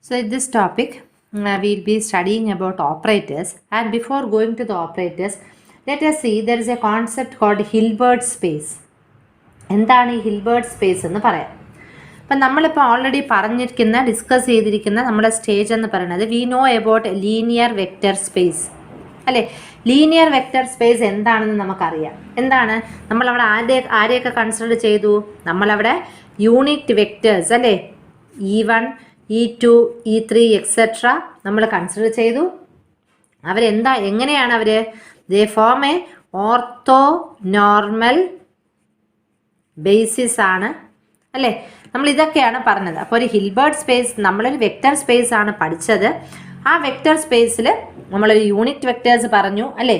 So in this topic, we'll be studying about operators. And before going to the operators, let us see there is a concept called Hilbert space. എന്താണ് ഈ Hilbert space എന്ന് പറയാം. അപ്പം നമ്മളിപ്പോൾ already discuss ചെയ്തിരിക്കുന്ന നമ്മുടെ stage എന്ന് പറയുന്നത് we know about linear vector space അല്ലേ. ലീനിയർ വെക്റ്റർ സ്പേസ് എന്താണെന്ന് നമുക്കറിയാം. എന്താണ് നമ്മളവിടെ ആരെയൊക്കെ കൺസിഡർ ചെയ്തു? നമ്മളവിടെ യൂണിറ്റ് വെക്റ്റേഴ്സ് അല്ലേ, E1 E2 E3 എക്സെട്ര നമ്മൾ കൺസിഡർ ചെയ്തു. എങ്ങനെയാണ് അവർ? They form a orthonormal basis ആണ് അല്ലേ. നമ്മൾ ഇതൊക്കെയാണ് പറഞ്ഞത്. അപ്പോൾ ഒരു ഹിൽബർട്ട് സ്പേസ്, നമ്മളൊരു വെക്റ്റർ സ്പേസ് ആണ് പഠിച്ചത്. ആ വെക്റ്റർ സ്പേസിൽ നമ്മളൊരു യൂണിറ്റ് വെക്റ്റേഴ്സ് പറഞ്ഞു അല്ലേ.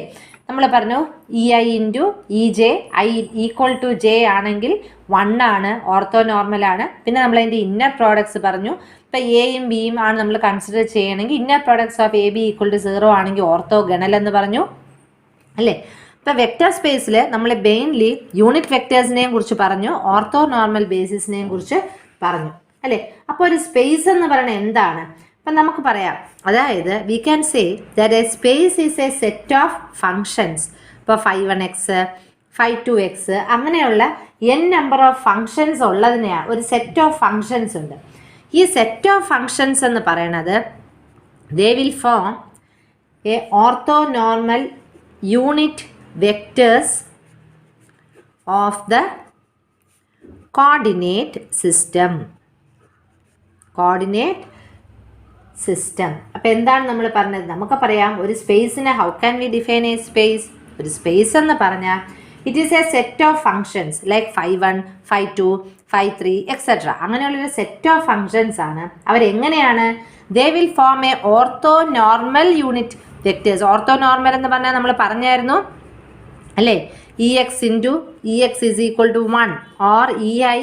നമ്മൾ പറഞ്ഞു EI into EJ, I equal to J ആണെങ്കിൽ 1 ആണ്, ഓർത്തോ നോർമലാണ്. പിന്നെ നമ്മളതിൻ്റെ ഇന്നർ പ്രോഡക്ട്സ് പറഞ്ഞു. ഇപ്പോൾ എയും ബിയും ആണ് നമ്മൾ കൺസിഡർ ചെയ്യണമെങ്കിൽ inner products of AB equal to 0 ആണെങ്കിൽ ഓർത്തോ ഗണൽ എന്ന് പറഞ്ഞു അല്ലേ. ഇപ്പോൾ വെക്റ്റർ സ്പേസിൽ നമ്മൾ മെയിൻലി യൂണിറ്റ് വെക്റ്റേഴ്സിനെയും കുറിച്ച് പറഞ്ഞു, ഓർത്തോ നോർമൽ ബേസിസിനെയും കുറിച്ച് പറഞ്ഞു അല്ലേ. അപ്പോൾ ഒരു സ്പേസ് എന്ന് പറയുന്നത് എന്താണ്? അപ്പം നമുക്ക് പറയാം, അതായത് we can say that A space is a set of functions. ഇപ്പോൾ 5(1)x 5(2)x അങ്ങനെയുള്ള n നമ്പർ ഓഫ് ഫങ്ഷൻസ് ഉള്ളതിനെയാണ് ഒരു സെറ്റ് ഓഫ് ഫങ്ഷൻസ് ഉണ്ട്. ഈ സെറ്റ് ഓഫ് ഫങ്ഷൻസ് എന്ന് പറയുന്നത് ദേ will form a orthonormal unit vectors of the coordinate system. അപ്പോൾ എന്താണ് നമ്മൾ പറഞ്ഞത്? നമുക്ക് പറയാം ഒരു സ്പേസിനെ how can we define a space? ഒരു സ്പേസ് എന്ന് പറഞ്ഞാൽ it is a set of functions like 5(1), 5(2), 5(3) etcetera. അങ്ങനെയുള്ളൊരു സെറ്റ് ഓഫ് ഫങ്ഷൻസ് ആണ്. അവരെങ്ങനെയാണ്? They will form a orthonormal unit vectors. Orthonormal എന്ന് പറഞ്ഞാൽ നമ്മൾ പറഞ്ഞായിരുന്നു അല്ലേ, EX into EX is equal to 1 or EI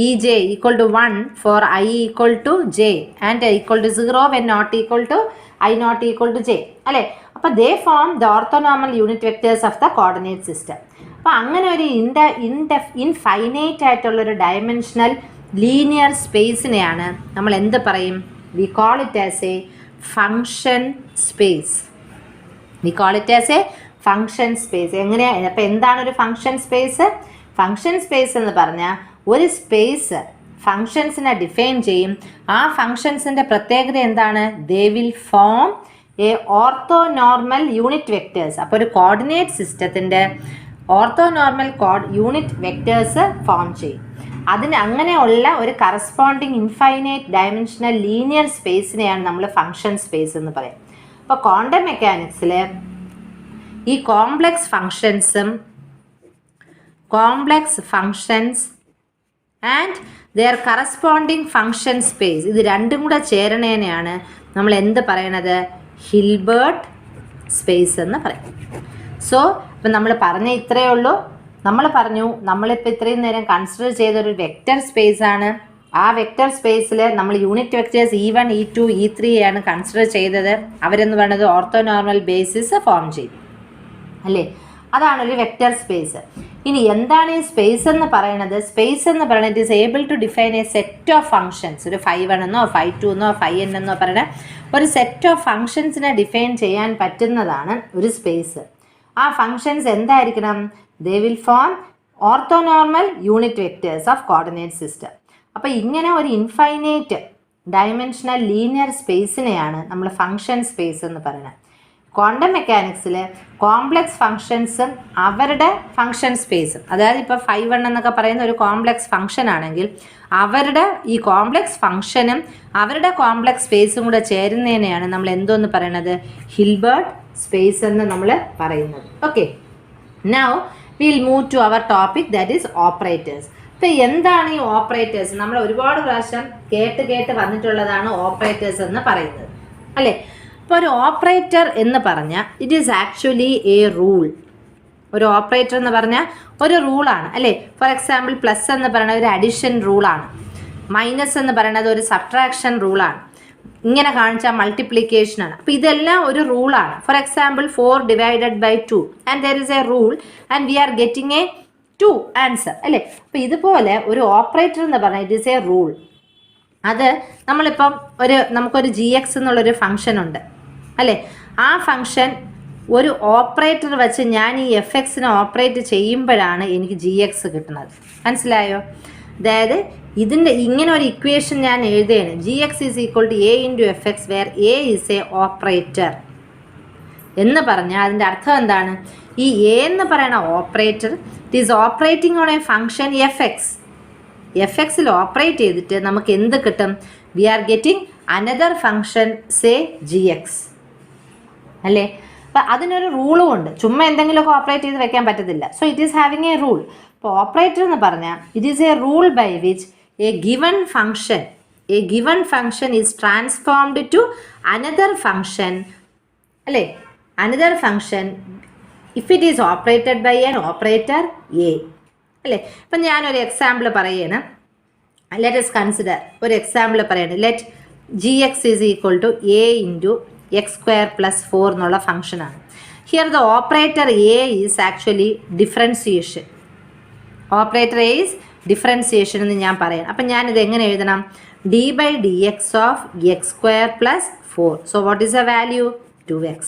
EJ equal to 1 for I equal to J and equal to 0 when not equal to I not equal to J അല്ലേ. അപ്പോൾ they form the orthonormal unit vectors of the coordinate system. അപ്പോൾ അങ്ങനെ ഒരു infinite ആയിട്ടുള്ളൊരു dimensional linear സ്പേസിനെയാണ് നമ്മൾ എന്ത് പറയും? V call it as A function space. V call it as A function space. എങ്ങനെയാണ്? അപ്പോൾ എന്താണ് ഒരു ഫങ്ഷൻ സ്പേസ്? ഫങ്ഷൻ സ്പേസ് എന്ന് പറഞ്ഞാൽ ഒരു സ്പേസ് ഫങ്ഷൻസിനെ ഡിഫൈൻ ചെയ്യും. ആ ഫങ്ഷൻസിൻ്റെ പ്രത്യേകത എന്താണ്? ദേ will form a orthonormal unit vectors. അപ്പോൾ ഒരു കോർഡിനേറ്റ് സിസ്റ്റത്തിൻ്റെ ortho normal unit vectors form ചെയ്യും. അങ്ങനെയുള്ള ഒരു കറസ്പോണ്ടിങ് ഇൻഫൈനൈറ്റ് ഡയമെൻഷണൽ ലീനിയർ സ്പേസിനെയാണ് നമ്മൾ ഫങ്ഷൻ സ്പേസ് എന്ന് പറയും. അപ്പോൾ ക്വാണ്ടം മെക്കാനിക്സിൽ ഈ complex functions and their corresponding function space, ഇത് രണ്ടും കൂടെ ചേരണേനെയാണ് നമ്മൾ എന്ത് പറയണത്? ഹിൽബർട്ട് സ്പേസ് എന്ന് പറയും. സോ ഇപ്പം നമ്മൾ പറഞ്ഞ ഇത്രയേ ഉള്ളൂ. നമ്മൾ പറഞ്ഞു നമ്മളിപ്പോൾ ഇത്രയും നേരം കൺസിഡർ ചെയ്തൊരു വെക്റ്റർ സ്പേസ് ആണ്. ആ വെക്റ്റർ സ്പേസിൽ നമ്മൾ unit vectors E1 E2 E3 ആണ് കൺസിഡർ ചെയ്തത്. അവരെന്ന് പറയുന്നത് ഓർത്തോ നോർമൽ ബേസിസ് ഫോം ചെയ്യും അല്ലേ. അതാണ് ഒരു വെക്റ്റർ സ്പേസ്. ഇനി എന്താണ് ഈ സ്പേസ് എന്ന് പറയുന്നത്? സ്പേസ് എന്ന് പറയുന്നത് it is able to define a set of functions. ഒരു 5(1) എന്നോ 5(2) എന്നോ 5(n) എന്നോ പറയുന്ന ഒരു സെറ്റ് ഓഫ് ഫങ്ഷൻസിനെ ഡിഫൈൻ ചെയ്യാൻ പറ്റുന്നതാണ് ഒരു സ്പേസ്. ആ ഫങ്ഷൻസ് എന്തായിരിക്കണം? ദേ will form ortho normal unit vectors of coordinate system. അപ്പോൾ ഇങ്ങനെ ഒരു ഇൻഫൈനൈറ്റ് ഡയമെൻഷണൽ ലീനിയർ സ്പേസിനെയാണ് നമ്മൾ ഫങ്ഷൻ സ്പേസ് എന്ന് പറയുന്നത്. ക്വാണ്ടം മെക്കാനിക്സിൽ കോംപ്ലക്സ് ഫങ്ഷൻസും അവരുടെ ഫങ്ഷൻ സ്പേസും, അതായത് ഇപ്പോൾ 5(1) എന്നൊക്കെ പറയുന്ന ഒരു കോംപ്ലക്സ് ഫങ്ഷൻ ആണെങ്കിൽ അവരുടെ ഈ കോംപ്ലക്സ് ഫങ്ഷനും അവരുടെ കോംപ്ലക്സ് സ്പേസും കൂടെ ചേരുന്നതിനെയാണ് നമ്മൾ എന്തോന്ന് പറയണത്? ഹിൽബർട്ട് സ്പേസ് എന്ന് നമ്മൾ പറയുന്നത്. Okay, now will move to our topic, that is operators. ഇപ്പോൾ എന്താണ് ഈ ഓപ്പറേറ്റേഴ്സ്? നമ്മൾ ഒരുപാട് പ്രാവശ്യം കേട്ട് വന്നിട്ടുള്ളതാണ് ഓപ്പറേറ്റേഴ്സ് എന്ന് പറയുന്നത് അല്ലേ. ഇപ്പോൾ ഒരു ഓപ്പറേറ്റർ എന്ന് പറഞ്ഞാൽ it is actually A rule. ഒരു ഓപ്പറേറ്റർ എന്ന് പറഞ്ഞാൽ ഒരു റൂളാണ് അല്ലേ. ഫോർ എക്സാമ്പിൾ പ്ലസ് എന്ന് പറയുന്നത് ഒരു അഡിഷൻ റൂളാണ്, മൈനസ് എന്ന് പറയുന്നത് ഒരു സബ്ട്രാക്ഷൻ റൂളാണ്, ഇങ്ങനെ കാണിച്ചാൽ മൾട്ടിപ്ലിക്കേഷനാണ്. അപ്പോൾ ഇതെല്ലാം ഒരു റൂളാണ്. For example 4/2 and there is a rule and we are getting a 2 answer അല്ലേ. അപ്പോൾ ഇതുപോലെ ഒരു ഓപ്പറേറ്റർ എന്ന് പറഞ്ഞാൽ ഇറ്റ് ഈസ് എ റൂൾ. അത് നമ്മളിപ്പം നമുക്കൊരു ജി എക്സ് എന്നുള്ളൊരു ഫംഗ്ഷൻ ഉണ്ട് അല്ലേ. ആ ഫംഗ്ഷൻ ഒരു ഓപ്പറേറ്റർ വെച്ച് ഞാൻ ഈ എഫ് എക്സിനെ ഓപ്പറേറ്റ് ചെയ്യുമ്പോഴാണ് എനിക്ക് ജി എക്സ് കിട്ടുന്നത്. മനസ്സിലായോ? അതായത് ഇങ്ങനെ ഒരു ഇക്വേഷൻ ഞാൻ എഴുതുകയാണ്. G X is equal to A into F X where A is a operator എന്ന് പറഞ്ഞാൽ അതിൻ്റെ അർത്ഥം എന്താണ്? ഈ എ എന്ന് പറയുന്ന operator it is operating on a function F X. F എക്സിൽ ഓപ്പറേറ്റ് ചെയ്തിട്ട് നമുക്ക് എന്ത് കിട്ടും? We are getting another function say G X അല്ലേ. അപ്പം അതിനൊരു റൂളും ഉണ്ട്. ചുമ്മാ എന്തെങ്കിലുമൊക്കെ ഓപ്പറേറ്റ് ചെയ്ത് വെക്കാൻ പറ്റത്തില്ല. So it is having a rule. ഇപ്പോൾ ഓപ്പറേറ്റർ എന്ന് പറഞ്ഞാൽ it is a rule by which a given function is transformed to another function അല്ലേ. Another function if it is operated by an operator A അല്ലേ. ഇപ്പം ഞാനൊരു example പറയുകയാണ്. Let us consider ഒരു example പറയുകയാണ്. Let G X is equal to A into X square plus 4 എന്നുള്ള ഫംഗ്ഷനാണ്. Here the operator A is actually differentiation. Operator A is differentiation എന്ന് ഞാൻ പറയാം. അപ്പം ഞാനിത് എങ്ങനെ എഴുതണം? D by D X of X square plus 4. So what is a value? 2x.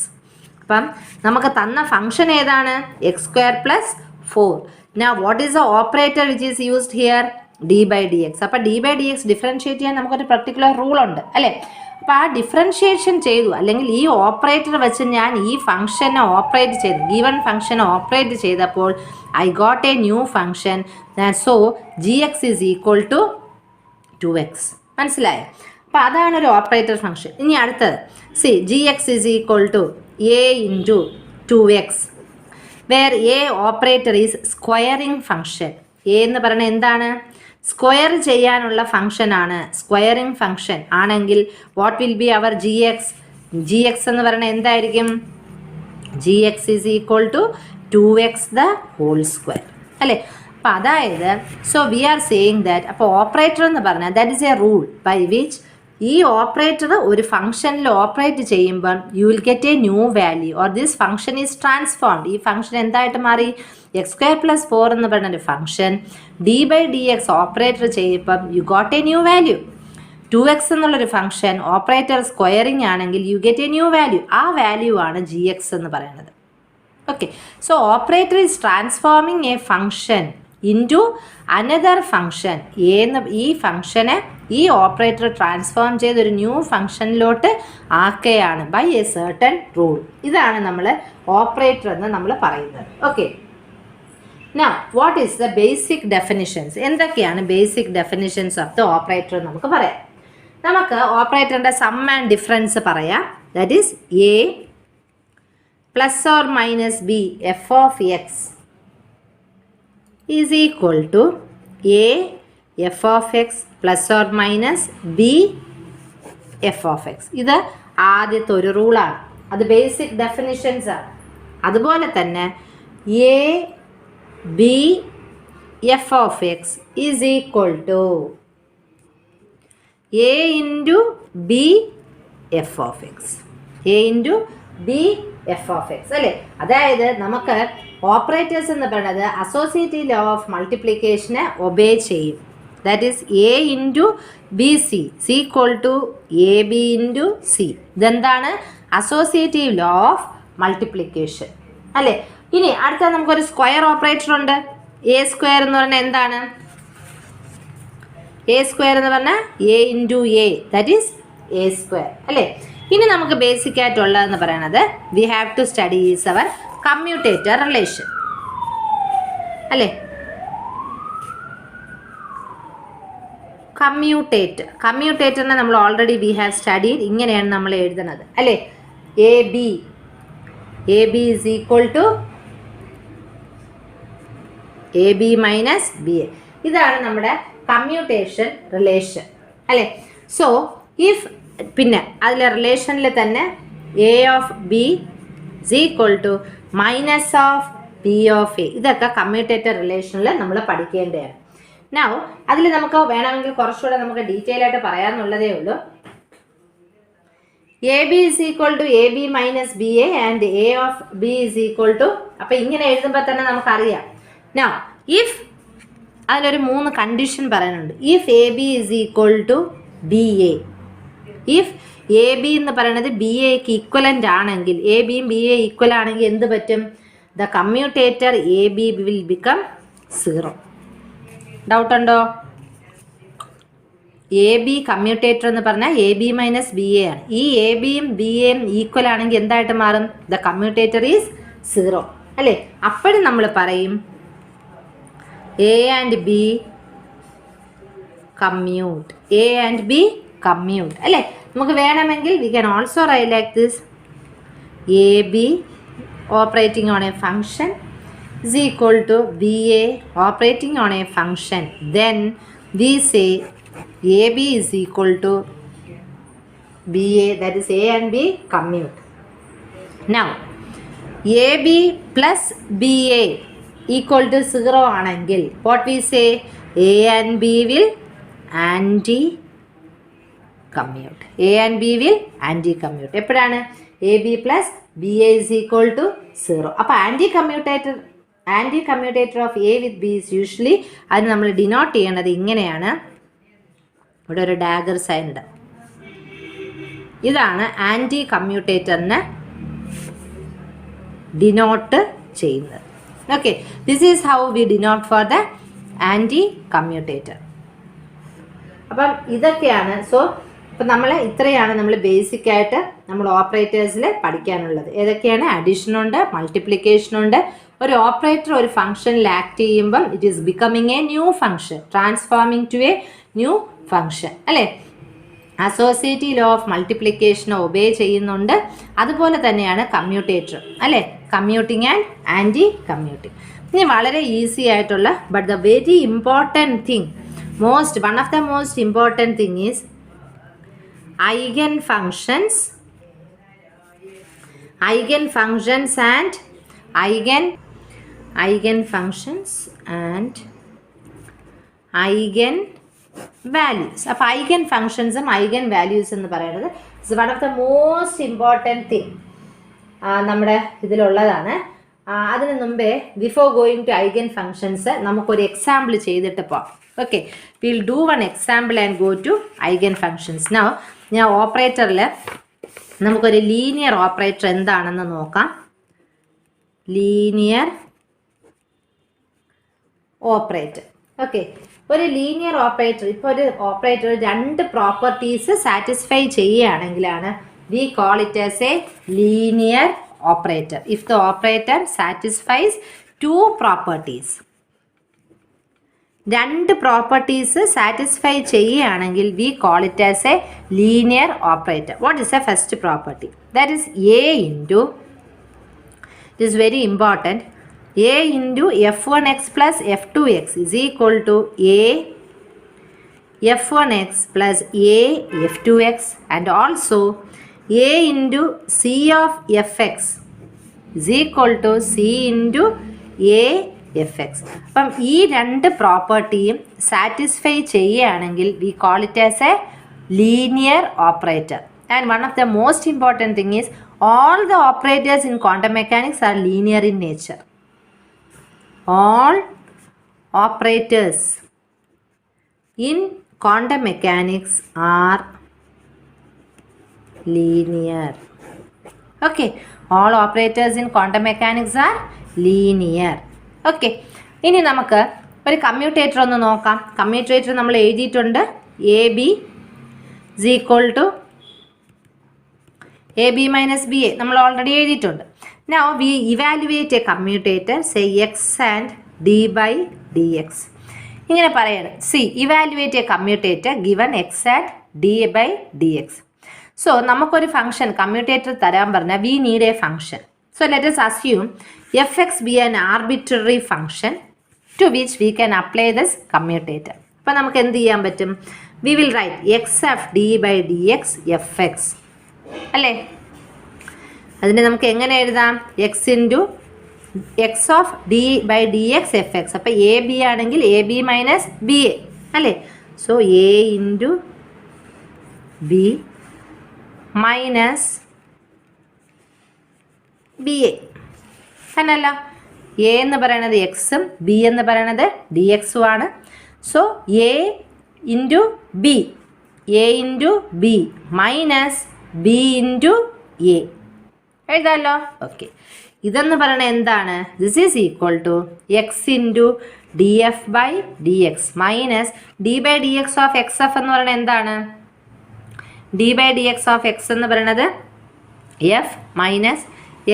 അപ്പം നമുക്ക് തന്ന ഫംഗ്ഷൻ ഏതാണ്? X square plus 4. Now what is the operator which is used here? d by dx. അപ്പോൾ d by dx ഡിഫറൻഷിയേറ്റ് ചെയ്യാൻ നമുക്കൊരു particular rule ഉണ്ട് അല്ലേ. അപ്പോൾ ആ ഡിഫറൻഷിയേഷൻ ചെയ്തു, അല്ലെങ്കിൽ ഈ ഓപ്പറേറ്റർ വെച്ച് ഞാൻ ഈ ഫംഗ്ഷനെ ഓപ്പറേറ്റ് ചെയ്തു, ഗിവൺ ഫംഗ്ഷനെ ഓപ്പറേറ്റ് ചെയ്തപ്പോൾ I got a new function. So G X is equal to 2x. മനസ്സിലായോ? അപ്പോൾ അതാണ് ഒരു ഓപ്പറേറ്റർ ഫംഗ്ഷൻ. ഇനി അടുത്തത് C G X is equal to A into 2x where A operator is squaring function. A എന്ന് പറയുന്നത് എന്താണ്? സ്ക്വയർ ചെയ്യാനുള്ള ഫംഗ്ഷനാണ്. സ്ക്വയറിംഗ് ഫംഗ്ഷൻ ആണെങ്കിൽ what will be our G X? G X എന്ന് പറയുന്നത് എന്തായിരിക്കും? G X is equal to 2x the whole square അല്ലേ. അപ്പോൾ അതായത് so we are saying that അപ്പോൾ ഓപ്പറേറ്റർ എന്ന് പറഞ്ഞാൽ that is a rule by which ഈ ഓപ്പറേറ്റർ ഒരു ഫംഗ്ഷനിൽ ഓപ്പറേറ്റ് ചെയ്യുമ്പം you will get a new value or this function is transformed. ഈ ഫംഗ്ഷൻ എന്തായിട്ട് മാറി? എക്സ് സ്ക്വയർ പ്ലസ് 4 എന്ന് പറയുന്ന ഒരു function D by D X operator ചെയ്യുമ്പം you got a new value. 2x എന്നുള്ളൊരു ഫംഗ്ഷൻ ഓപ്പറേറ്റർ സ്ക്വയറിംഗ് ആണെങ്കിൽ you get a new value. ആ വാല്യൂ ആണ് ജി എക്സ് എന്ന് പറയുന്നത്. Okay, so operator is transforming A function into another function. ഈ ഫംഗ്ഷനെ ഈ ഓപ്പറേറ്റർ ട്രാൻസ്ഫോം ചെയ്തൊരു ന്യൂ ഫംഗ്ഷനിലോട്ട് ആക്കുകയാണ് ബൈ എ സർട്ടൺ റൂൾ. ഇതാണ് നമ്മൾ ഓപ്പറേറ്റർ എന്ന് നമ്മൾ പറയുന്നത്. Okay, now what is the basic definitions? എന്തൊക്കെയാണ് basic definitions of the operator നമുക്ക് പറയാം. നമുക്ക് ഓപ്പറേറ്ററിൻ്റെ സം ആൻഡ് ഡിഫറൻസ് പറയാം. That is A plus or minus B F of X is equal to a f of x plus or minus b f of x. ഇത് ആദ്യത്തെ ഒരു റൂളാണ്. അത് basic definitions ആണ്. അതുപോലെ തന്നെ a b f of x is equal to a into b f of x. a into b f of x അല്ലേ. അതായത് നമുക്ക് ഓപ്പറേറ്റേഴ്സ് എന്ന് പറയുന്നത് അസോസിയേറ്റീവ് ലോ ഓഫ് മൾട്ടിപ്ലിക്കേഷനെ ഒബേ ചെയ്യും. That is A into B C equal to A B into C. ഇതെന്താണ്? Associative law of multiplication അല്ലേ. ഇനി അടുത്ത നമുക്കൊരു സ്ക്വയർ ഓപ്പറേറ്റർ ഉണ്ട്. എ സ്ക്വയർ എന്ന് പറഞ്ഞാൽ എന്താണ്? എ സ്ക്വയർ എന്ന് പറഞ്ഞാൽ A into A, that is A square അല്ലേ. ഇനി നമുക്ക് ബേസിക് ആയിട്ടുള്ളതെന്ന് പറയുന്നത് we have to study is our commutator relation അല്ലേ. കമ്മ്യൂട്ടേറ്ററിനെ നമ്മൾ ഓൾറെഡി വി ഹാവ് സ്റ്റഡീഡ്. ഇങ്ങനെയാണ് നമ്മൾ എഴുതുന്നത് അല്ലേ. A B is equal to A B minus B A. ഇതാണ് നമ്മുടെ കമ്മ്യൂട്ടേഷൻ റിലേഷൻ അല്ലേ. സോ ഇഫ് പിന്നെ അതിലെ റിലേഷനിൽ തന്നെ A of B is equal to minus of P of A. ഇതൊക്കെ കമ്മ്യൂട്ടേറ്റർ റിലേഷനിൽ നമ്മൾ പഠിക്കേണ്ടതാണ്. നൗ അതിൽ നമുക്ക് വേണമെങ്കിൽ കുറച്ചുകൂടെ നമുക്ക് ഡീറ്റെയിൽ ആയിട്ട് പറയാമെന്നുള്ളതേ ഉള്ളൂ. A B is equal to A B minus B A and A of B is equal to, അപ്പം ഇങ്ങനെ എഴുതുമ്പോൾ തന്നെ നമുക്കറിയാം. നൗ ഇഫ് അതിലൊരു 3 കണ്ടീഷൻ പറയാനുണ്ട്. If A B is equal to B A. If A B എന്ന് പറയുന്നത് B എക്ക് ഈക്വലൻ്റ് ആണെങ്കിൽ, എ ബിയും ബി എ ഈക്വൽ ആണെങ്കിൽ എന്ത് പറ്റും? The commutator A B will become 0. Doubt ഉണ്ടോ? എ ബി കമ്മ്യൂട്ടേറ്റർ എന്ന് പറഞ്ഞാൽ A B minus B A ആണ്. ഈ എ ബിയും ബി എയും ഈക്വൽ ആണെങ്കിൽ എന്തായിട്ട് മാറും? ദ കമ്മ്യൂട്ടേറ്റർ ഈസ് 0 അല്ലേ? അപ്പോഴും നമ്മൾ പറയും A and B commute, A and B commute അല്ലേ? നമുക്ക് വേണമെങ്കിൽ we can also write like this, A B operating on a function is equal to BA operating on a function. Then we say AB is equal to BA, that is A and B commute. Now AB plus BA equal to 0 ആണെങ്കിൽ what we say? A and B will anti-commute. A and B will anti-commute. എപ്പോഴാണ്? AB plus BA is equal to 0. അപ്പോൾ anti commutator of A with B is usually, അതിന് നമ്മൾ denote ചെയ്യേണ്ടത് ഇങ്ങനെയാണ്. ഇവിടെ ഒരു dagger sign ഉണ്ട്. ഇതാണ് ആൻറ്റി കമ്മ്യൂട്ടേറ്ററിനെ ഡിനോട്ട് ചെയ്യുന്നത്. Okay, this is how we denote for the anti commutator. അപ്പം ഇതൊക്കെയാണ്. സോ അപ്പം ഇത്രയാണ് നമ്മൾ ബേസിക്കായിട്ട് നമ്മൾ ഓപ്പറേറ്റേഴ്സിൽ പഠിക്കാനുള്ളത്. ഏതൊക്കെയാണ്? അഡീഷനുണ്ട്, മൾട്ടിപ്ലിക്കേഷനുണ്ട്. ഒരു ഓപ്പറേറ്റർ ഒരു ഫംഗ്ഷനിൽ ആക്ട് ചെയ്യുമ്പം it is becoming a new function, transforming to a new function അല്ലേ? Associative law of multiplication obey ചെയ്യുന്നുണ്ട്. അതുപോലെ തന്നെയാണ് കമ്മ്യൂട്ടേറ്റർ അല്ലേ? Commuting and anti commuting. ഇനി വളരെ ഈസി ആയിട്ടുള്ള but the very important thing, one of the most important thing is eigen functions and eigen functions and eigen values. അപ്പോൾ eigen functionsഉം eigen values എന്ന് പറയുന്നത് is one of the most important thing നമ്മുടെ ഇതിലുള്ളതാണ്. അതിന് മുമ്പേ before going to eigen functions നമുക്കൊരു example ചെയ്തിട്ട് പോകാം. Okay, will do one example and go to eigen functions. Now ഞാൻ ഓപ്പറേറ്ററിൽ നമുക്കൊരു ലീനിയർ ഓപ്പറേറ്റർ എന്താണെന്ന് നോക്കാം. Linear operator. ഓക്കെ, ഒരു ലീനിയർ ഓപ്പറേറ്റർ, ഇപ്പോൾ ഒരു ഓപ്പറേറ്റർ രണ്ട് പ്രോപ്പർട്ടീസ് സാറ്റിസ്ഫൈ ചെയ്യുകയാണെങ്കിലാണ് we call it as a linear operator. If the operator satisfies two properties, രണ്ട് പ്രോപ്പർട്ടീസ് സാറ്റിസ്ഫൈ ചെയ്യുകയാണെങ്കിൽ we call it as a linear operator. What is a first property? That is A into, it is very important, A into f1x plus f2x is equal to A f1x plus A f2x and also A into C of fx is equal to C into A fx. അപ്പം ഈ രണ്ട് പ്രോപ്പർട്ടിയും satisfy ചെയ്യുകയാണെങ്കിൽ we call it as a linear operator. And one of the most important thing is all the operators in quantum mechanics are linear in nature. All operators in quantum mechanics are linear. Okay, all operators in quantum mechanics are linear. Okay, ഇനി നമുക്ക് ഒരു commutator ഒന്ന് നോക്കാം. Commutator നമ്മൾ എഴുതിയിട്ടുണ്ട്. A B is equal to A B minus B A നമ്മൾ already എഴുതിയിട്ടുണ്ട്. Now we evaluate a commutator, say x and d by dx. ഇങ്ങനെ പറയണം. See, evaluate a commutator given x and d by dx. So നമുക്കൊരു function commutator തരാൻ പറഞ്ഞാൽ we need a function. So let us assume fx be an arbitrary function to which we can apply this commutator. അപ്പോൾ നമുക്ക് എന്ത് ചെയ്യാൻ പറ്റും? We will write x of d by dx fx അല്ലേ? അതിനെ നമുക്ക് എങ്ങനെ എഴുതാം? X into x of d by D x f x. അപ്പോൾ എ ബി ആണെങ്കിൽ a B minus B a അല്ലേ? So a into b minus B a തന്നെയല്ല. A എന്ന് പറയണത് എക്സും ബി എന്ന് പറയണത് ഡി എക്സും ആണ്. So a into b a into b minus B into a എഴുതാമല്ലോ. ഓക്കെ, ഇതെന്ന് പറയുന്നത് എന്താണ്? This is equal to x into d f by D x minus D by D X of x f എന്ന് പറയുന്നത് എന്താണ്? D by D X of X എന്ന് പറയുന്നത് f minus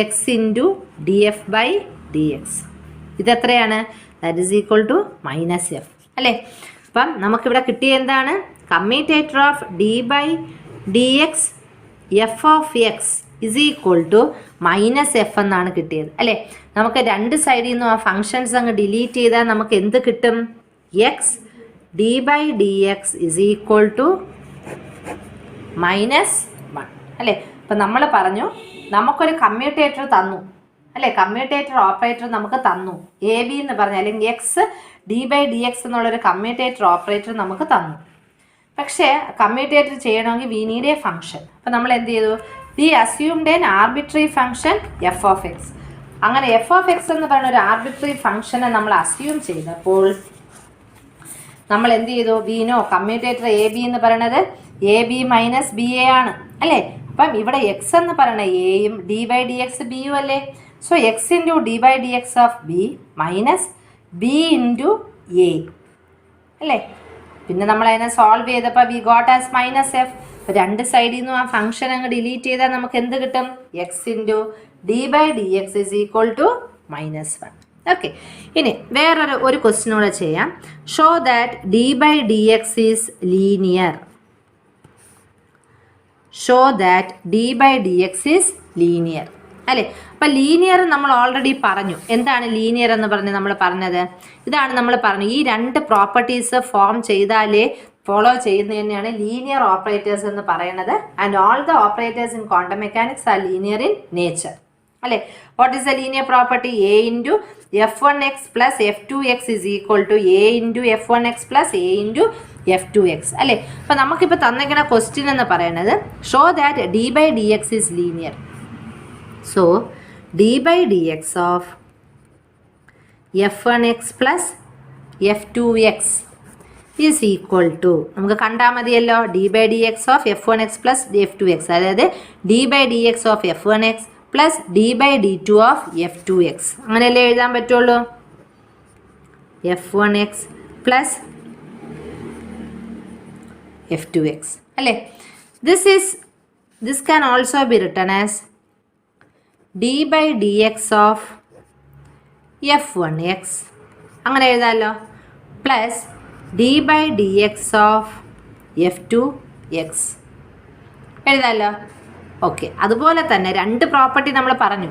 x into d f by D x. ഇതെത്രയാണ്? That is equal to minus f അല്ലേ. അപ്പം നമുക്കിവിടെ കിട്ടിയ എന്താണ്? Commutator of d by D x f of x is equal to minus f എന്നാണ് കിട്ടിയത് അല്ലേ. നമുക്ക് രണ്ട് സൈഡിൽ നിന്നും ആ ഫങ്ഷൻസ് അങ്ങ് ഡിലീറ്റ് ചെയ്താൽ നമുക്ക് എന്ത് കിട്ടും? X D by D X is equal to minus 1 അല്ലേ. അപ്പം നമ്മൾ പറഞ്ഞു നമുക്കൊരു കമ്മ്യൂട്ടേറ്റർ തന്നു അല്ലേ, കമ്മ്യൂട്ടേറ്റർ ഓപ്പറേറ്റർ നമുക്ക് തന്നു എ ബി എന്ന് പറഞ്ഞാൽ, അല്ലെങ്കിൽ X D by D X എന്നുള്ളൊരു കമ്മ്യൂട്ടേറ്റർ ഓപ്പറേറ്റർ നമുക്ക് തന്നു. പക്ഷേ കമ്മ്യൂട്ടേറ്റർ ചെയ്യണമെങ്കിൽ വി നീഡ് എ ഫംഗ്ഷൻ. അപ്പം നമ്മൾ എന്ത് ചെയ്തു? We assumed an arbitrary function F of X. അങ്ങനെ എഫ് ഓഫ് എക്സ് എന്ന് പറയുന്ന ഒരു ആർബിട്രറി ഫംഗ്ഷനെ നമ്മൾ അസ്യൂം ചെയ്തപ്പോൾ നമ്മൾ എന്ത് ചെയ്തു? We know commutator A B എന്ന് പറയുന്നത് A B minus B A ആണ് അല്ലേ. അപ്പം ഇവിടെ എക്സ് എന്ന് പറയുന്ന എയും ഡി ബൈ ഡി എക്സ് ബിയും അല്ലേ. So X into D by D X of B minus B into A അല്ലേ. പിന്നെ നമ്മൾ അതിനെ സോൾവ് ചെയ്തപ്പോൾ we got as minus F. രണ്ട് സൈഡിൽ നിന്നും ആ ഫംഗ്ഷൻ അങ്ങ് ഡിലീറ്റ് ചെയ്താൽ നമുക്ക് എന്ത് കിട്ടും? X into D by D X is equal to -1. Okay, ഇനി വേറൊരു ക്വസ്റ്റ്യൻ കൂടെ ചെയ്യാം. Show that D by D X is linear. Show that D by D X is linear അല്ലേ. അപ്പം ലീനിയർ നമ്മൾ ഓൾറെഡി പറഞ്ഞു. എന്താണ് ലീനിയർ എന്ന് പറഞ്ഞ് നമ്മൾ പറഞ്ഞത്? ഇതാണ് നമ്മൾ പറഞ്ഞു, ഈ രണ്ട് പ്രോപ്പർട്ടീസ് ഫോം ചെയ്താലേ ഫോളോ ചെയ്യുന്നത് തന്നെയാണ് ലീനിയർ ഓപ്പറേറ്റേഴ്സ് എന്ന് പറയുന്നത്. And all the operators in quantum mechanics are linear in nature അല്ലേ. What is the linear property? A into f one x plus f two x is equal to A into f one x plus a into f two x അല്ലേ. അപ്പം നമുക്കിപ്പോൾ തന്നിരിക്കുന്ന question എന്ന് പറയുന്നത് show that D by D X is linear. So d by D X of f one x plus f two x is equal to, നമുക്ക് കണ്ടാൽ മതിയല്ലോ, d by D X of f one x plus f two x, അതായത് d by D X of f one x plus d by d two of f two x. അങ്ങനെയല്ലേ എഴുതാൻ പറ്റുള്ളൂ. F one x plus f two x അല്ലേ. This can also be written as d by D X of f one x, അങ്ങനെ എഴുതാമല്ലോ, plus d by D X of f two x എഴുതാമല്ലോ. Okay, അതുപോലെ തന്നെ രണ്ട് property നമ്മൾ പറഞ്ഞു.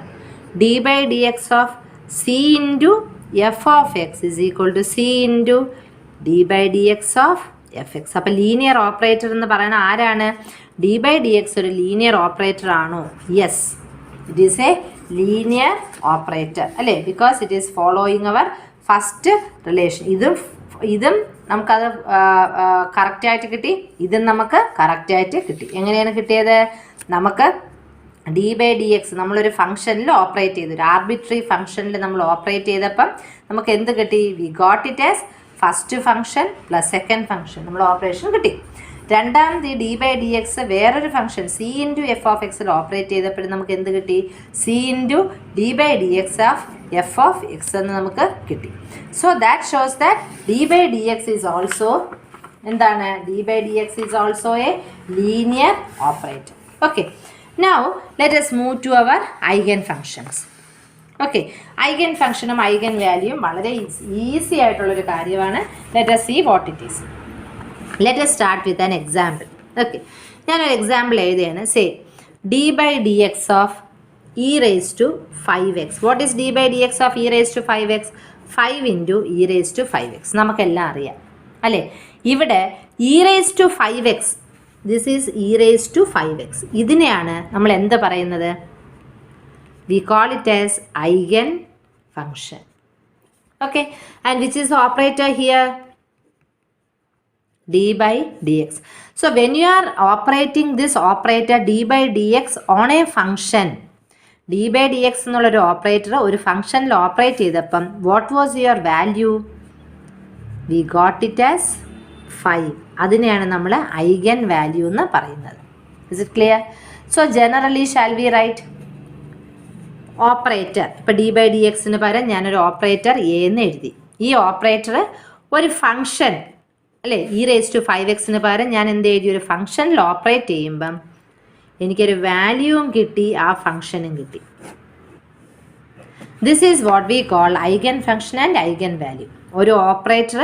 D by D X of c into f of x is equal to C into D by D X of f x. അപ്പോൾ linear operator എന്ന് പറയുന്നത് ആരാണ്? ഡി ബൈ ഡി എക്സ് ഒരു ലീനിയർ ഓപ്പറേറ്റർ ആണോ? Yes, it is a linear operator അല്ലേ, because it is following our first relation. ഇതും നമുക്കത് കറക്റ്റായിട്ട് കിട്ടി, ഇതും നമുക്ക് കറക്റ്റായിട്ട് കിട്ടി. എങ്ങനെയാണ് കിട്ടിയത്? നമുക്ക് ഡി ബൈ ഡി എക്സ് നമ്മളൊരു ഫംഗ്ഷനിൽ ഓപ്പറേറ്റ് ചെയ്തു, ഒരു ആർബിട്രറി ഫംഗ്ഷനിൽ നമ്മൾ ഓപ്പറേറ്റ് ചെയ്തപ്പം നമുക്ക് എന്ത് കിട്ടി? We got it as first function plus second function, നമ്മൾ ഓപ്പറേഷൻ കിട്ടി. രണ്ടാമത് ഡി ബൈ ഡി എക്സ് വേറൊരു function c into f of എക്സിൽ ഓപ്പറേറ്റ് ചെയ്തപ്പോഴും നമുക്ക് എന്ത് കിട്ടി? C into D by D X of f of X എന്ന് നമുക്ക് കിട്ടി. So that shows that D by D X is also എന്താണ്? D by D X is also a linear operator. Okay, now let us move to our eigen functions. Okay, eigen ഫംഗ്ഷനും eigen വാല്യൂയും വളരെ easy ആയിട്ടുള്ളൊരു കാര്യമാണ്. Let us see what it is. Let us start with an example. Okay, ഞാനൊരു example എഴുതുകയാണ്. Say D by D X of E raise to 5x. What is D by D X of E raise to 5x? 5 into E raise to 5x നമുക്കെല്ലാം അറിയാം അല്ലേ. ഇവിടെ E raise to 5x, this is E raise to 5x, ഇതിനെയാണ് നമ്മൾ എന്ത് പറയുന്നത്? we call it as eigen function. Okay, and which is the operator here? D by dx. So when you are operating this operator d by dx on a function, d by dx എന്നുള്ളൊരു operator ഒരു ഫംഗ്ഷനിൽ operate ചെയ്തപ്പം what was your value? We got it as 5. അതിനെയാണ് നമ്മൾ eigen value എന്ന് പറയുന്നത്. Is it clear? So generally shall we write operator. ഇപ്പോൾ D by D എക്സിന് പകരം ഞാനൊരു ഓപ്പറേറ്റർ എ എന്ന് എഴുതി. ഈ ഓപ്പറേറ്റർ ഒരു ഫംഗ്ഷൻ അല്ലേ, e⁵ പകരം ഞാൻ എന്ത് എഴുതി, ഒരു ഫംഗ്ഷനിൽ ഓപ്പറേറ്റ് ചെയ്യുമ്പം എനിക്കൊരു വാല്യൂവും കിട്ടി, ആ ഫംഗ്ഷനും കിട്ടി. This is what we call eigen function and eigen value. ഒരു ഓപ്പറേറ്റർ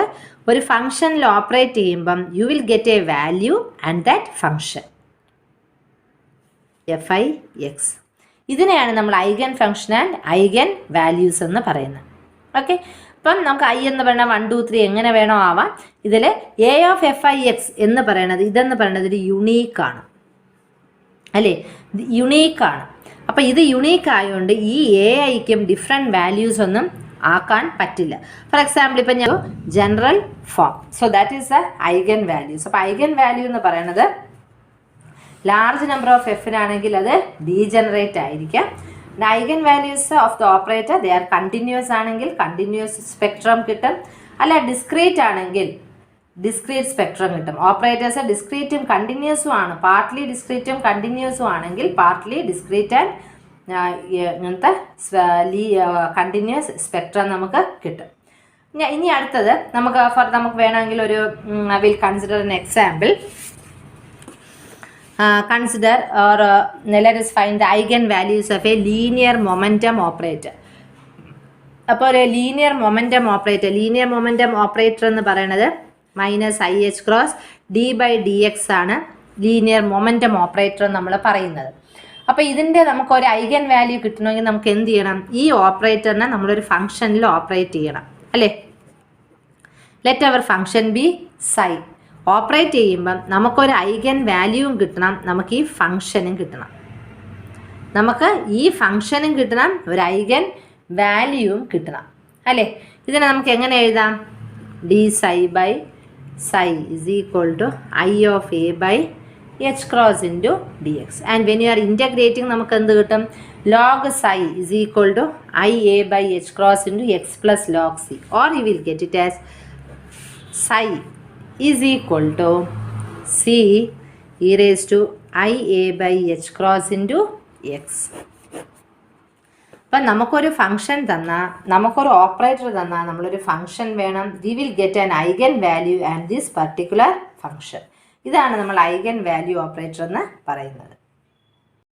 ഒരു ഫംഗ്ഷനിൽ ഓപ്പറേറ്റ് ചെയ്യുമ്പം you will get A value and that function f(i)(x). ഇതിനെയാണ് നമ്മൾ eigen function and eigen values എന്ന് പറയുന്നത്. ഓക്കെ, അപ്പം നമുക്ക് ഐ എന്ന് പറയുന്നത് 1 2 3 എങ്ങനെ വേണോ ആവാം. ഇതിൽ എ ഓഫ് f(i)(x) എന്ന് പറയണത്, ഇതെന്ന് പറയുന്നത് ഒരു യുണീക്കാണ് അല്ലേ, യുണീക്കാണ്. അപ്പം ഇത് യുണീക്ക് ആയതുകൊണ്ട് ഈ എ ഐക്കും ഡിഫറെൻറ്റ് വാല്യൂസ് ഒന്നും ആക്കാൻ പറ്റില്ല. ഫോർ എക്സാമ്പിൾ ഇപ്പം ഞാൻ general form, so that is the eigen values. അപ്പോൾ ഐഗൻ വാല്യൂ എന്ന് പറയുന്നത് ലാർജ് നമ്പർ ഓഫ് എഫിനാണെങ്കിൽ അത് ഡീജനറേറ്റ് ആയിരിക്കാം. Eigen values of the operator they are continuous ആണെങ്കിൽ കണ്ടിന്യൂസ് സ്പെക്ട്രം കിട്ടും, അല്ല ഡിസ്ക്രീറ്റ് ആണെങ്കിൽ ഡിസ്ക്രീറ്റ് സ്പെക്ട്രം കിട്ടും. ഓപ്പറേറ്റേഴ്സ് ഡിസ്ക്രീറ്റും കണ്ടിന്യൂസും ആണ്, പാർട്ട്ലി ഡിസ്ക്രീറ്റും കണ്ടിന്യൂസും ആണെങ്കിൽ പാർട്ട്ലി ഡിസ്ക്രീറ്റ് ആൻഡ് ഇങ്ങനത്തെ കണ്ടിന്യൂസ് സ്പെക്ട്രം നമുക്ക് കിട്ടും. ഇനി അടുത്തത് നമുക്ക് വേണമെങ്കിൽ ഒരു will consider an example. Consider or let us find the eigen values of a linear momentum operator. അപ്പോൾ ഒരു ലീനിയർ മൊമെൻറ്റം ഓപ്പറേറ്റർ എന്ന് പറയുന്നത് -i(h) d/dx ആണ് ലീനിയർ മൊമെൻറ്റം ഓപ്പറേറ്റർ നമ്മൾ പറയുന്നത്. അപ്പോൾ ഇതിൻ്റെ നമുക്കൊരു ഐഗൻ വാല്യൂ കിട്ടണമെങ്കിൽ നമുക്ക് എന്ത് ചെയ്യണം, ഈ ഓപ്പറേറ്ററിനെ നമ്മളൊരു ഫംഗ്ഷനിൽ ഓപ്പറേറ്റ് ചെയ്യണം അല്ലേ. ലെറ്റ് അവർ ഫംഗ്ഷൻ ബി സൈ. ഓപ്പറേറ്റ് ചെയ്യുമ്പം നമുക്കൊരു ഐഗൻ വാല്യൂവും കിട്ടണം, നമുക്ക് ഈ ഫംഗ്ഷനും കിട്ടണം. ഒരു ഐഗൻ വാല്യൂവും കിട്ടണം അല്ലേ. ഇതിനെ നമുക്ക് എങ്ങനെ എഴുതാം, d(ψ)(ψ) is equal to i of a/h into dx. And when you are integrating നമുക്ക് എന്ത് കിട്ടും, log ψ is equal to ia/h into x plus log c, or you will get it as ψ is equal to c e⁻ia/h into x. അപ്പം നമുക്കൊരു function തന്നാൽ, നമുക്കൊരു operator തന്നാൽ, നമ്മളൊരു function വേണം. We will get an eigen value and this particular function. ഇതാണ് നമ്മൾ eigen value operator എന്ന് പറയുന്നത്.